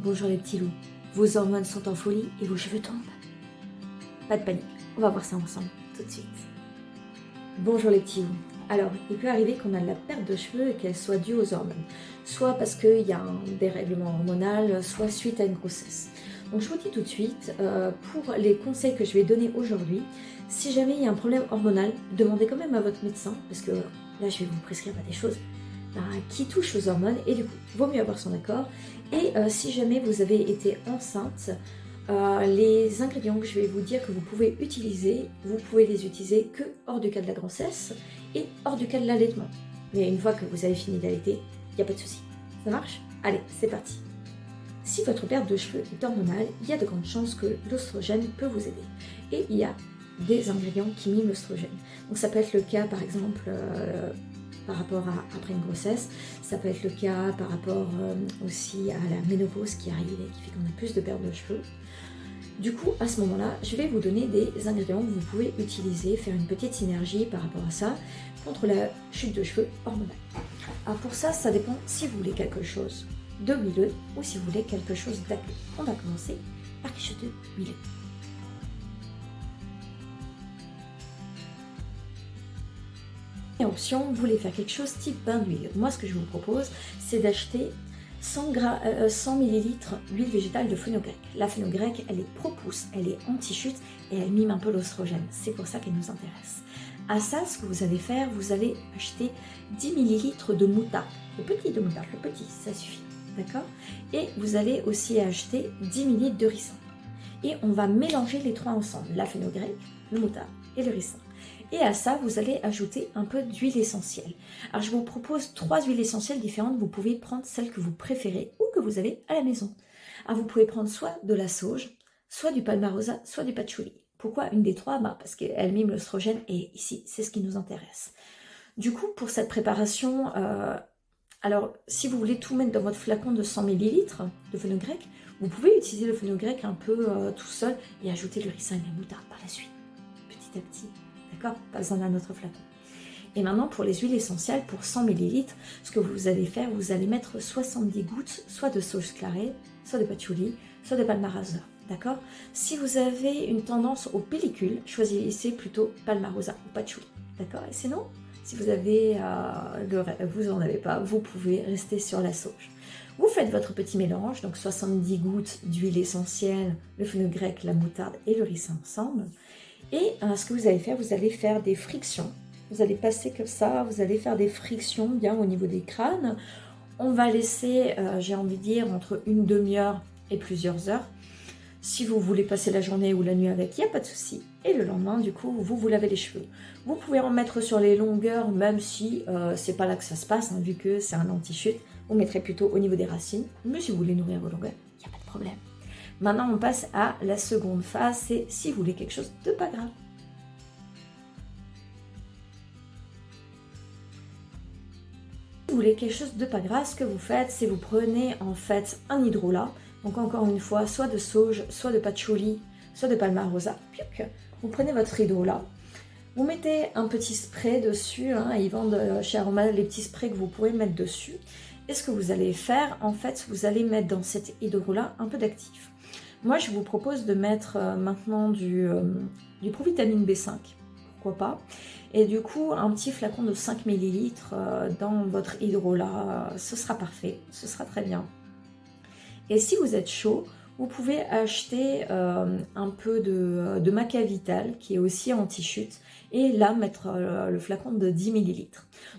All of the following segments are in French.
Bonjour les petits loups, vos hormones sont en folie et vos cheveux tombent? Pas de panique, on va voir ça ensemble tout de suite. Bonjour les petits loups. Alors, il peut arriver qu'on a de la perte de cheveux et qu'elle soit due aux hormones. Soit parce qu'il y a un dérèglement hormonal, soit suite à une grossesse. Donc je vous dis tout de suite, pour les conseils que je vais donner aujourd'hui, si jamais il y a un problème hormonal, demandez quand même à votre médecin, parce que là je vais vous prescrire des choses qui touchent aux hormones, et du coup, vaut mieux avoir son accord. Et si jamais vous avez été enceinte, les ingrédients que je vais vous dire que vous pouvez les utiliser que hors du cas de la grossesse et hors du cas de l'allaitement. Mais une fois que vous avez fini d'allaiter, il n'y a pas de souci. Ça marche? Allez, c'est parti. Si votre perte de cheveux est hormonale, il y a de grandes chances que l'oestrogène peut vous aider. Et il y a des ingrédients qui miment l'oestrogène. Donc ça peut être le cas par exemple par rapport à après une grossesse, ça peut être le cas par rapport aussi à la ménopause qui arrive et qui fait qu'on a plus de perte de cheveux. Du coup, à ce moment-là, je vais vous donner des ingrédients que vous pouvez utiliser, faire une petite synergie par rapport à ça, contre la chute de cheveux hormonale. Alors pour ça, ça dépend si vous voulez quelque chose de huileux ou si vous voulez quelque chose d'aqueux. On va commencer par quelque chose de huileux. Et option, vous voulez faire quelque chose type bain d'huile. Moi, ce que je vous propose, c'est d'acheter 100 ml d'huile végétale de fenugrec. La fenugrec, elle est pro-pousse, elle est anti-chute et elle mime un peu l'oestrogène. C'est pour ça qu'elle nous intéresse. À ça, ce que vous allez faire, vous allez acheter 10 ml de moutarde. Le petit de moutarde, le petit, ça suffit. D'accord? Et vous allez aussi acheter 10 ml de ricin. Et on va mélanger les trois ensemble, la fenugrec, le moutarde et le ricin. Et à ça, vous allez ajouter un peu d'huile essentielle. Alors, je vous propose 3 huiles essentielles différentes. Vous pouvez prendre celle que vous préférez ou que vous avez à la maison. Alors, vous pouvez prendre soit de la sauge, soit du palmarosa, soit du patchouli. Pourquoi une des trois? Parce qu'elle mime l'oestrogène et ici, c'est ce qui nous intéresse. Du coup, pour cette préparation, alors, si vous voulez tout mettre dans votre flacon de 100 ml de fenugrec, vous pouvez utiliser le fenugrec un peu tout seul et ajouter le ricin et la moutarde par la suite, petit à petit. D'accord? Pas besoin d'un autre flacon. Et maintenant, pour les huiles essentielles, pour 100 ml, ce que vous allez faire, vous allez mettre 70 gouttes, soit de sauge clarée, soit de patchouli, soit de palmarosa. D'accord? Si vous avez une tendance aux pellicules, choisissez plutôt palmarosa ou patchouli. D'accord? Et sinon, si vous avez vous en avez pas, vous pouvez rester sur la sauge. Vous faites votre petit mélange, donc 70 gouttes d'huile essentielle, le fenugrec, la moutarde et le ricin ensemble. Et ce que vous allez faire, vous allez faire des frictions. Vous allez passer comme ça, vous allez faire des frictions bien au niveau des crânes. On va laisser, j'ai envie de dire, entre une demi-heure et plusieurs heures. Si vous voulez passer la journée ou la nuit avec, il n'y a pas de souci. Et le lendemain, du coup, vous lavez les cheveux. Vous pouvez en mettre sur les longueurs, même si c'est pas là que ça se passe, hein, vu que c'est un anti-chute. Vous mettrez plutôt au niveau des racines. Mais si vous voulez nourrir vos longueurs, il n'y a pas de problème. Maintenant, on passe à la seconde phase, c'est si vous voulez quelque chose de pas grave. Si vous voulez quelque chose de pas grave, ce que vous faites, c'est vous prenez en fait un hydrolat, donc encore une fois, soit de sauge, soit de patchouli, soit de palmarosa. Vous prenez votre hydrolat, vous mettez un petit spray dessus, hein, ils vendent chez Aroma les petits sprays que vous pourrez mettre dessus. Et ce que vous allez faire, en fait, vous allez mettre dans cet hydrolat un peu d'actif. Moi, je vous propose de mettre maintenant du provitamine B5, pourquoi pas. Et du coup, un petit flacon de 5 ml dans votre hydrolat, ce sera parfait, ce sera très bien. Et si vous êtes chaud, vous pouvez acheter un peu de maca vital qui est aussi anti-chute et là mettre le flacon de 10 ml.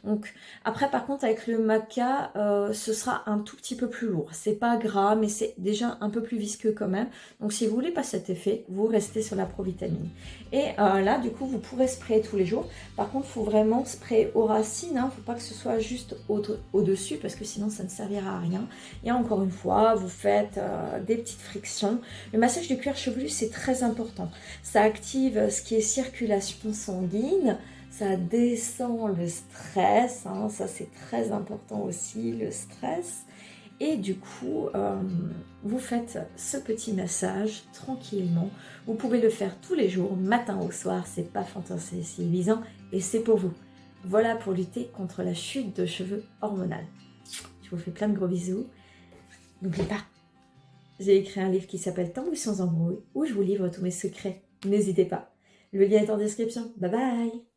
Donc après par contre avec le maca ce sera un tout petit peu plus lourd, c'est pas gras mais c'est déjà un peu plus visqueux quand même, donc si vous voulez pas cet effet vous restez sur la provitamine. Et là du coup vous pourrez sprayer tous les jours, par contre il faut vraiment sprayer aux racines, hein. Faut pas que ce soit juste au-dessus parce que sinon ça ne servira à rien. Et encore une fois vous faites des petites frictions. Le massage du cuir chevelu c'est très important, ça active ce qui est circulation sanguine, ça descend le stress, hein, ça c'est très important aussi, le stress. Et du coup, vous faites ce petit massage tranquillement. Vous pouvez le faire tous les jours, matin au soir, c'est pas fantastique, c'est évident et c'est pour vous. Voilà pour lutter contre la chute de cheveux hormonale. Je vous fais plein de gros bisous. N'oubliez pas, J'ai écrit un livre qui s'appelle Tambouille sans embrouille, où je vous livre tous mes secrets. N'hésitez pas. Le lien est en description. Bye bye!